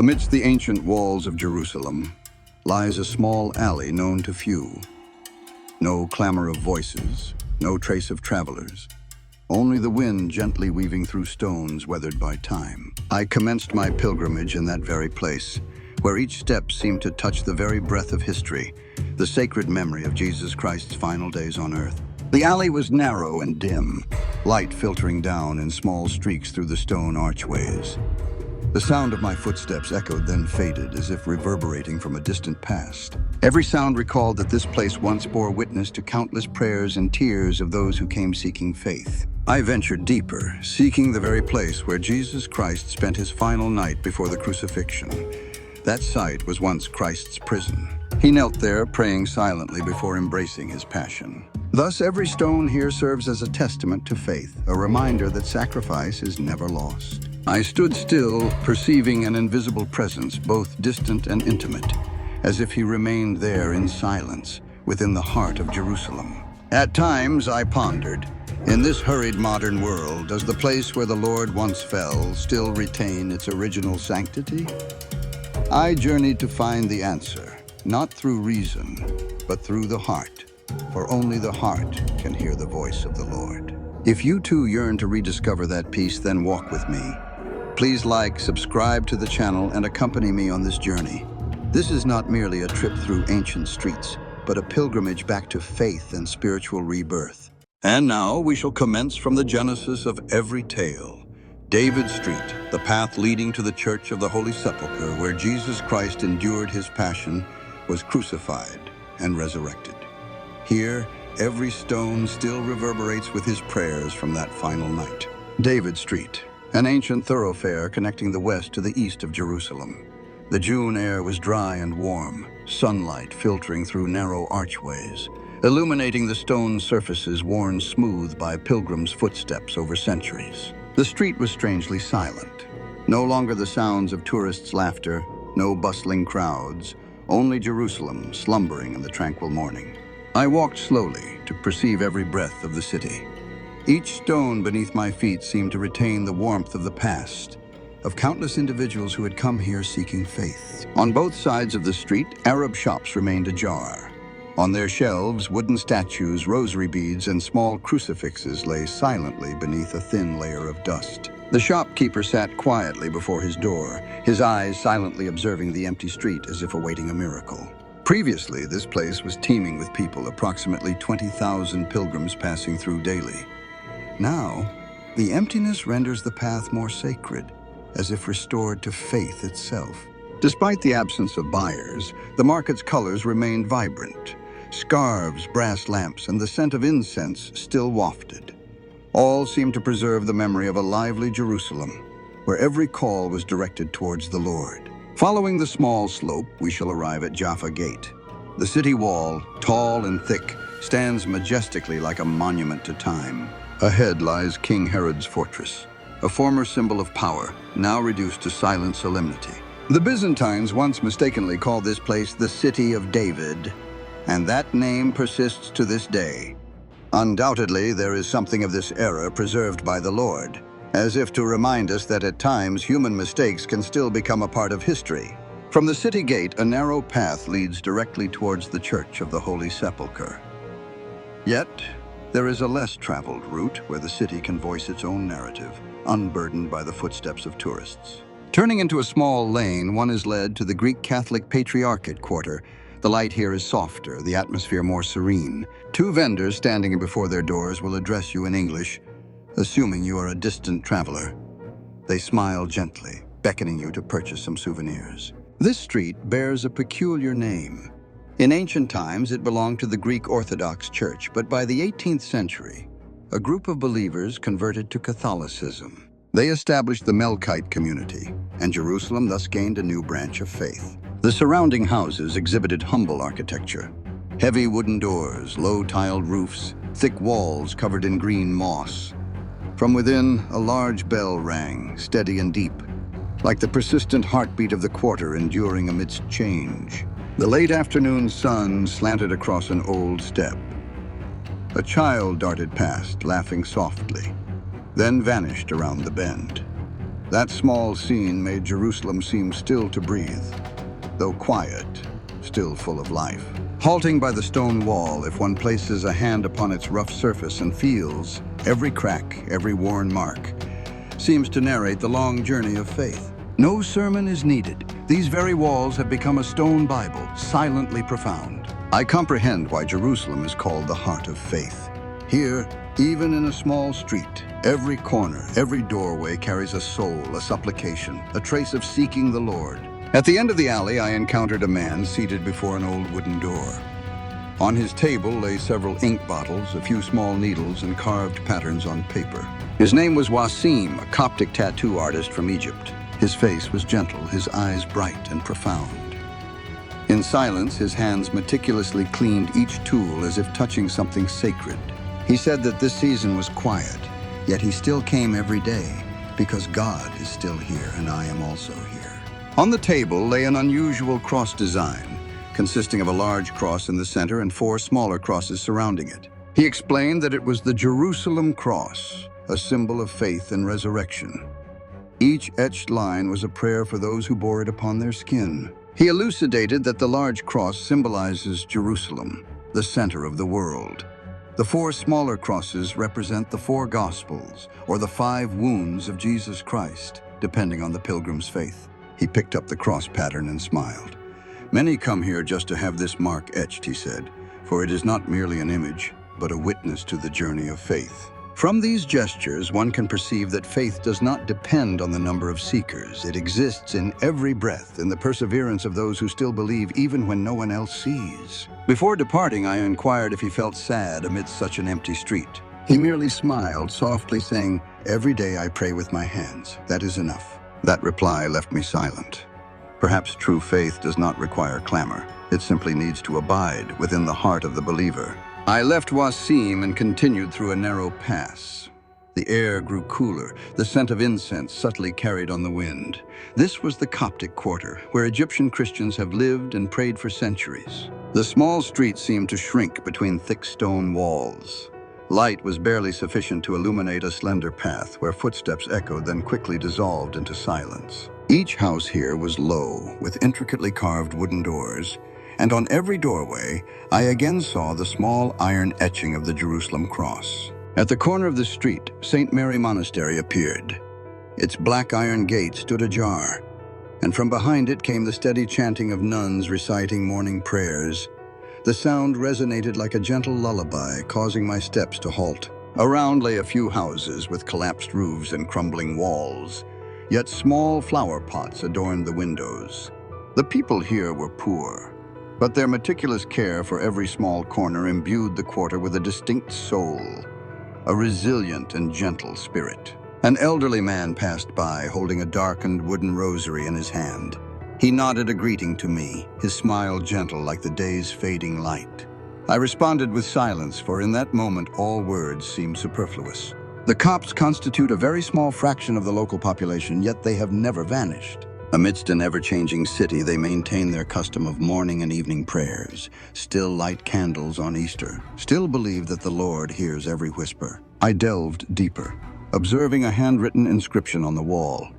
Amidst the ancient walls of Jerusalem lies a small alley known to few. No clamor of voices, no trace of travelers, only the wind gently weaving through stones weathered by time. I commenced my pilgrimage in that very place, where each step seemed to touch the very breath of history, the sacred memory of Jesus Christ's final days on earth. The alley was narrow and dim, light filtering down in small streaks through the stone archways. The sound of my footsteps echoed, then faded, as if reverberating from a distant past. Every sound recalled that this place once bore witness to countless prayers and tears of those who came seeking faith. I ventured deeper, seeking the very place where Jesus Christ spent his final night before the crucifixion. That site was once Christ's prison. He knelt there, praying silently before embracing his passion. Thus, every stone here serves as a testament to faith, a reminder that sacrifice is never lost. I stood still, perceiving an invisible presence, both distant and intimate, as if he remained there in silence, within the heart of Jerusalem. At times, I pondered, in this hurried modern world, does the place where the Lord once fell still retain its original sanctity? I journeyed to find the answer, not through reason, but through the heart, for only the heart can hear the voice of the Lord. If you too yearn to rediscover that peace, then walk with me. Please like, subscribe to the channel, and accompany me on this journey. This is not merely a trip through ancient streets, but a pilgrimage back to faith and spiritual rebirth. And now we shall commence from the genesis of every tale. David Street, the path leading to the Church of the Holy Sepulchre, where Jesus Christ endured his passion, was crucified and resurrected. Here, every stone still reverberates with his prayers from that final night. David Street, an ancient thoroughfare connecting the west to the east of Jerusalem. The June air was dry and warm, sunlight filtering through narrow archways, illuminating the stone surfaces worn smooth by pilgrims' footsteps over centuries. The street was strangely silent. No longer the sounds of tourists' laughter, no bustling crowds, only Jerusalem slumbering in the tranquil morning. I walked slowly to perceive every breath of the city. Each stone beneath my feet seemed to retain the warmth of the past, of countless individuals who had come here seeking faith. On both sides of the street, Arab shops remained ajar. On their shelves, wooden statues, rosary beads, and small crucifixes lay silently beneath a thin layer of dust. The shopkeeper sat quietly before his door, his eyes silently observing the empty street as if awaiting a miracle. Previously, this place was teeming with people, approximately 20,000 pilgrims passing through daily. Now, the emptiness renders the path more sacred, as if restored to faith itself. Despite the absence of buyers, the market's colors remained vibrant. Scarves, brass lamps, and the scent of incense still wafted. All seemed to preserve the memory of a lively Jerusalem, where every call was directed towards the Lord. Following the small slope, we shall arrive at Jaffa Gate. The city wall, tall and thick, stands majestically like a monument to time. Ahead lies King Herod's fortress, a former symbol of power, now reduced to silent solemnity. The Byzantines once mistakenly called this place the City of David, and that name persists to this day. Undoubtedly, there is something of this era preserved by the Lord, as if to remind us that at times human mistakes can still become a part of history. From the city gate, a narrow path leads directly towards the Church of the Holy Sepulchre. Yet, there is a less traveled route where the city can voice its own narrative, unburdened by the footsteps of tourists. Turning into a small lane, one is led to the Greek Catholic Patriarchate Quarter. The light here is softer, the atmosphere more serene. Two vendors standing before their doors will address you in English, assuming you are a distant traveler. They smile gently, beckoning you to purchase some souvenirs. This street bears a peculiar name. In ancient times, it belonged to the Greek Orthodox Church, but by the 18th century, a group of believers converted to Catholicism. They established the Melkite community, and Jerusalem thus gained a new branch of faith. The surrounding houses exhibited humble architecture. Heavy wooden doors, low tiled roofs, thick walls covered in green moss. From within, a large bell rang, steady and deep, like the persistent heartbeat of the quarter enduring amidst change. The late afternoon sun slanted across an old step. A child darted past, laughing softly, then vanished around the bend. That small scene made Jerusalem seem still to breathe, though quiet, still full of life. Halting by the stone wall, if one places a hand upon its rough surface and feels every crack, every worn mark, seems to narrate the long journey of faith. No sermon is needed. These very walls have become a stone Bible, silently profound. I comprehend why Jerusalem is called the heart of faith. Here, even in a small street, every corner, every doorway carries a soul, a supplication, a trace of seeking the Lord. At the end of the alley, I encountered a man seated before an old wooden door. On his table lay several ink bottles, a few small needles, and carved patterns on paper. His name was Waseem, a Coptic tattoo artist from Egypt. His face was gentle, his eyes bright and profound. In silence, his hands meticulously cleaned each tool as if touching something sacred. He said that this season was quiet, yet he still came every day because God is still here and I am also here. On the table lay an unusual cross design, consisting of a large cross in the center and 4 smaller crosses surrounding it. He explained that it was the Jerusalem cross, a symbol of faith and resurrection. Each etched line was a prayer for those who bore it upon their skin. He elucidated that the large cross symbolizes Jerusalem, the center of the world. The 4 smaller crosses represent the 4 Gospels, or the 5 wounds of Jesus Christ, depending on the pilgrim's faith. He picked up the cross pattern and smiled. Many come here just to have this mark etched, he said, for it is not merely an image, but a witness to the journey of faith. From these gestures, one can perceive that faith does not depend on the number of seekers. It exists in every breath, in the perseverance of those who still believe even when no one else sees. Before departing, I inquired if he felt sad amidst such an empty street. He merely smiled, softly saying, "Every day I pray with my hands. That is enough." That reply left me silent. Perhaps true faith does not require clamor. It simply needs to abide within the heart of the believer. I left Waseem and continued through a narrow pass. The air grew cooler, the scent of incense subtly carried on the wind. This was the Coptic Quarter, where Egyptian Christians have lived and prayed for centuries. The small street seemed to shrink between thick stone walls. Light was barely sufficient to illuminate a slender path where footsteps echoed, then quickly dissolved into silence. Each house here was low, with intricately carved wooden doors, and on every doorway, I again saw the small iron etching of the Jerusalem cross. At the corner of the street, St. Mary Monastery appeared. Its black iron gate stood ajar, and from behind it came the steady chanting of nuns reciting morning prayers. The sound resonated like a gentle lullaby, causing my steps to halt. Around lay a few houses with collapsed roofs and crumbling walls, yet small flower pots adorned the windows. The people here were poor, but their meticulous care for every small corner imbued the quarter with a distinct soul, a resilient and gentle spirit. An elderly man passed by, holding a darkened wooden rosary in his hand. He nodded a greeting to me, his smile gentle like the day's fading light. I responded with silence, for in that moment all words seemed superfluous. The Copts constitute a very small fraction of the local population, yet they have never vanished. Amidst an ever-changing city, they maintain their custom of morning and evening prayers, still light candles on Easter, still believe that the Lord hears every whisper. I delved deeper, observing a handwritten inscription on the wall.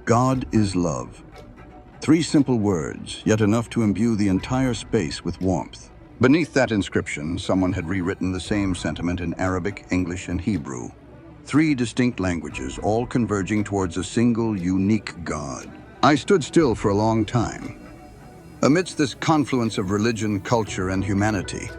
God is love. 3 simple words, yet enough to imbue the entire space with warmth. Beneath that inscription, someone had rewritten the same sentiment in Arabic, English, and Hebrew. 3 distinct languages, all converging towards a single, unique God. I stood still for a long time. Amidst this confluence of religion, culture, and humanity,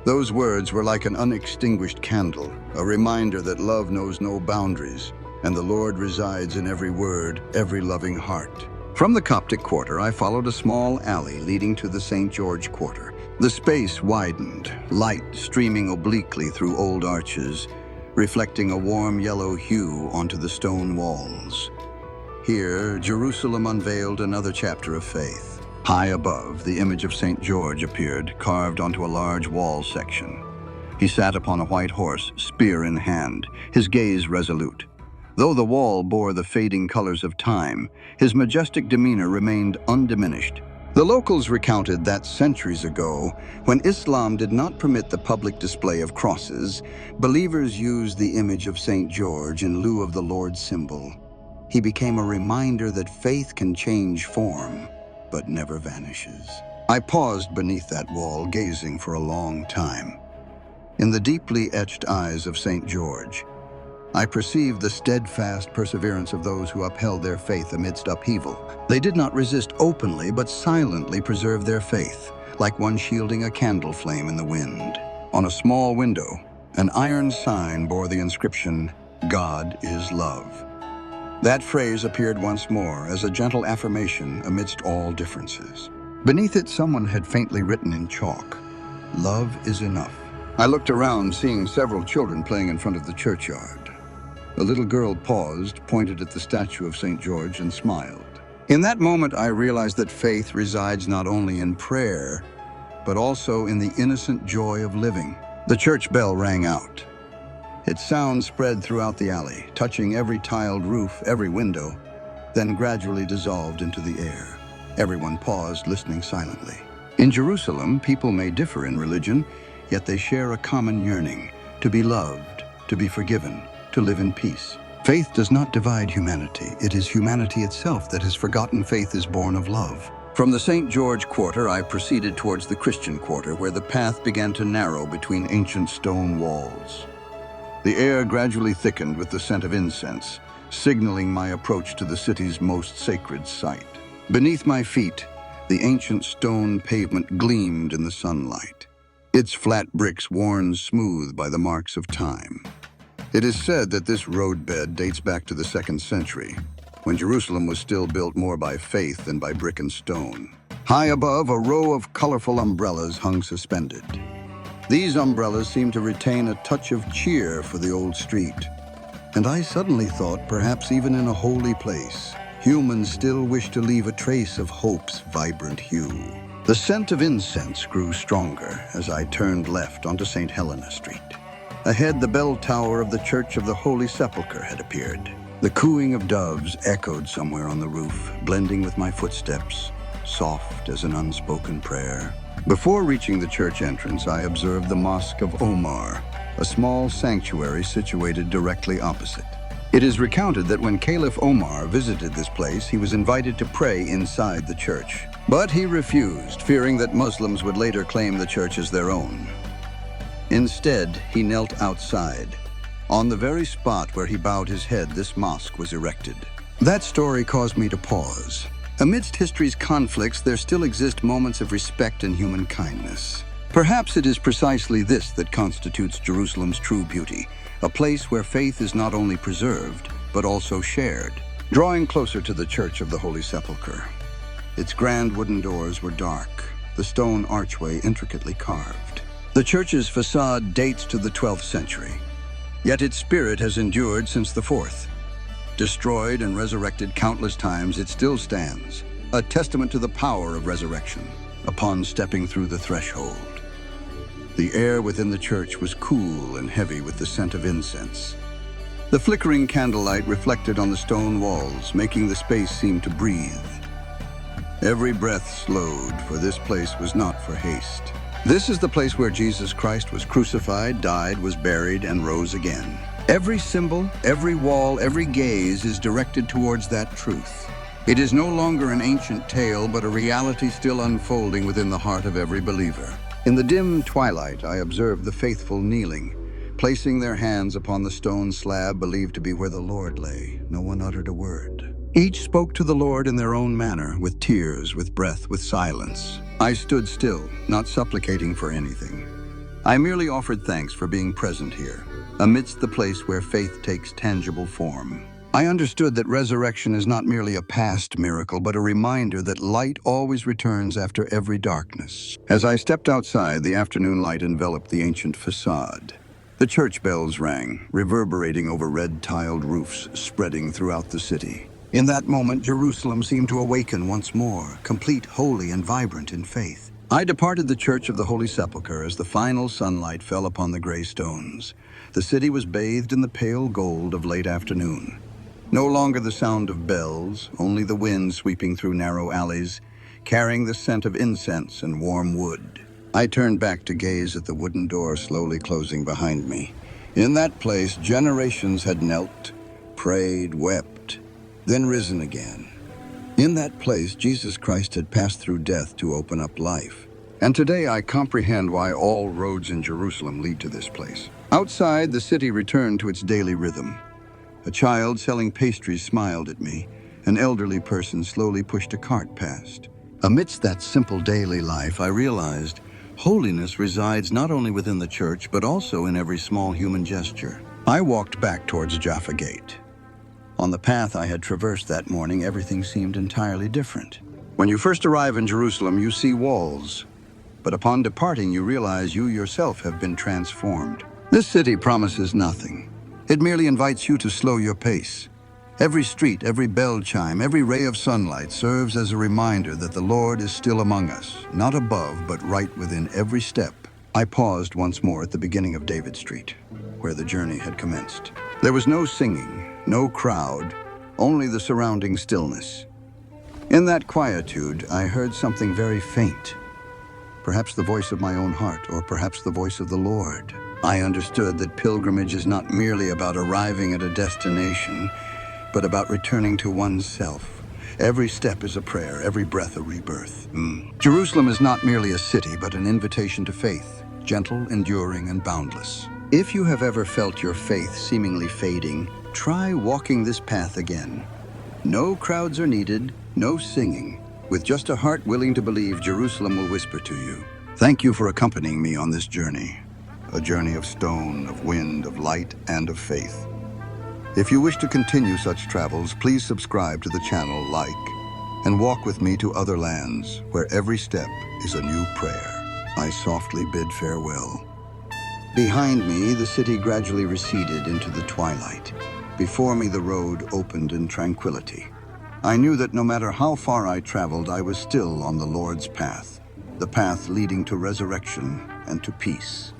those words were like an unextinguished candle, a reminder that love knows no boundaries, and the Lord resides in every word, every loving heart. From the Coptic Quarter, I followed a small alley leading to the St. George Quarter. The space widened, light streaming obliquely through old arches, reflecting a warm yellow hue onto the stone walls. Here, Jerusalem unveiled another chapter of faith. High above, the image of St. George appeared, carved onto a large wall section. He sat upon a white horse, spear in hand, his gaze resolute. Though the wall bore the fading colors of time, his majestic demeanor remained undiminished. The locals recounted that centuries ago, when Islam did not permit the public display of crosses, believers used the image of St. George in lieu of the Lord's symbol. he became a reminder that faith can change form, but never vanishes. I paused beneath that wall, gazing for a long time. In the deeply etched eyes of St. George, I perceived the steadfast perseverance of those who upheld their faith amidst upheaval. They did not resist openly, but silently preserved their faith, like one shielding a candle flame in the wind. On a small window, an iron sign bore the inscription, "God is love." That phrase appeared once more as a gentle affirmation amidst all differences. Beneath it, someone had faintly written in chalk, "Love is enough." I looked around, seeing several children playing in front of the churchyard. A little girl paused, pointed at the statue of St. George, and smiled. In that moment, I realized that faith resides not only in prayer, but also in the innocent joy of living. The church bell rang out. Its sound spread throughout the alley, touching every tiled roof, every window, then gradually dissolved into the air. Everyone paused, listening silently. In Jerusalem, people may differ in religion, yet they share a common yearning: to be loved, to be forgiven, to live in peace. Faith does not divide humanity. It is humanity itself that has forgotten faith is born of love. From the St. George Quarter, I proceeded towards the Christian Quarter, where the path began to narrow between ancient stone walls. The air gradually thickened with the scent of incense, signaling my approach to the city's most sacred site. Beneath my feet, the ancient stone pavement gleamed in the sunlight, its flat bricks worn smooth by the marks of time. It is said that this roadbed dates back to the 2nd century, when Jerusalem was still built more by faith than by brick and stone. High above, a row of colorful umbrellas hung suspended. These umbrellas seemed to retain a touch of cheer for the old street. And I suddenly thought, perhaps even in a holy place, humans still wish to leave a trace of hope's vibrant hue. The scent of incense grew stronger as I turned left onto St. Helena Street. Ahead, the bell tower of the Church of the Holy Sepulchre had appeared. The cooing of doves echoed somewhere on the roof, blending with my footsteps, soft as an unspoken prayer. Before reaching the church entrance, I observed the Mosque of Omar, a small sanctuary situated directly opposite. It is recounted that when Caliph Omar visited this place, he was invited to pray inside the church. But he refused, fearing that Muslims would later claim the church as their own. Instead, he knelt outside. On the very spot where he bowed his head, this mosque was erected. That story caused me to pause. Amidst history's conflicts, there still exist moments of respect and human kindness. Perhaps it is precisely this that constitutes Jerusalem's true beauty, a place where faith is not only preserved, but also shared. Drawing closer to the Church of the Holy Sepulchre, its grand wooden doors were dark, the stone archway intricately carved. The church's facade dates to the 12th century, yet its spirit has endured since the 4th. Destroyed and resurrected countless times, it still stands, a testament to the power of resurrection. Upon stepping through the threshold, the air within the church was cool and heavy with the scent of incense. The flickering candlelight reflected on the stone walls, making the space seem to breathe. Every breath slowed, for this place was not for haste. This is the place where Jesus Christ was crucified, died, was buried, and rose again. Every symbol, every wall, every gaze is directed towards that truth. It is no longer an ancient tale, but a reality still unfolding within the heart of every believer. In the dim twilight, I observed the faithful kneeling, placing their hands upon the stone slab believed to be where the Lord lay. No one uttered a word. Each spoke to the Lord in their own manner, with tears, with breath, with silence. I stood still, not supplicating for anything. I merely offered thanks for being present here, amidst the place where faith takes tangible form. I understood that resurrection is not merely a past miracle, but a reminder that light always returns after every darkness. As I stepped outside, the afternoon light enveloped the ancient facade. The church bells rang, reverberating over red-tiled roofs, spreading throughout the city. In that moment, Jerusalem seemed to awaken once more, complete, holy, and vibrant in faith. I departed the Church of the Holy Sepulchre as the final sunlight fell upon the gray stones. The city was bathed in the pale gold of late afternoon. No longer the sound of bells, only the wind sweeping through narrow alleys, carrying the scent of incense and warm wood. I turned back to gaze at the wooden door slowly closing behind me. In that place, generations had knelt, prayed, wept, then risen again. In that place, Jesus Christ had passed through death to open up life. And today I comprehend why all roads in Jerusalem lead to this place. Outside, the city returned to its daily rhythm. A child selling pastries smiled at me. An elderly person slowly pushed a cart past. Amidst that simple daily life, I realized holiness resides not only within the church, but also in every small human gesture. I walked back towards Jaffa Gate. On the path I had traversed that morning, everything seemed entirely different. When you first arrive in Jerusalem, you see walls. But upon departing, you realize you yourself have been transformed. This city promises nothing. It merely invites you to slow your pace. Every street, every bell chime, every ray of sunlight serves as a reminder that the Lord is still among us, not above, but right within every step. I paused once more at the beginning of David Street, where the journey had commenced. There was no singing, no crowd, only the surrounding stillness. In that quietude, I heard something very faint. Perhaps the voice of my own heart, or perhaps the voice of the Lord. I understood that pilgrimage is not merely about arriving at a destination, but about returning to oneself. Every step is a prayer, every breath a rebirth. Jerusalem is not merely a city, but an invitation to faith, gentle, enduring, and boundless. If you have ever felt your faith seemingly fading, try walking this path again. No crowds are needed, no singing. With just a heart willing to believe, Jerusalem will whisper to you. Thank you for accompanying me on this journey. A journey of stone, of wind, of light, and of faith. If you wish to continue such travels, please subscribe to the channel, like, and walk with me to other lands where every step is a new prayer. I softly bid farewell. Behind me, the city gradually receded into the twilight. Before me, the road opened in tranquility. I knew that no matter how far I traveled, I was still on the Lord's path, the path leading to resurrection and to peace.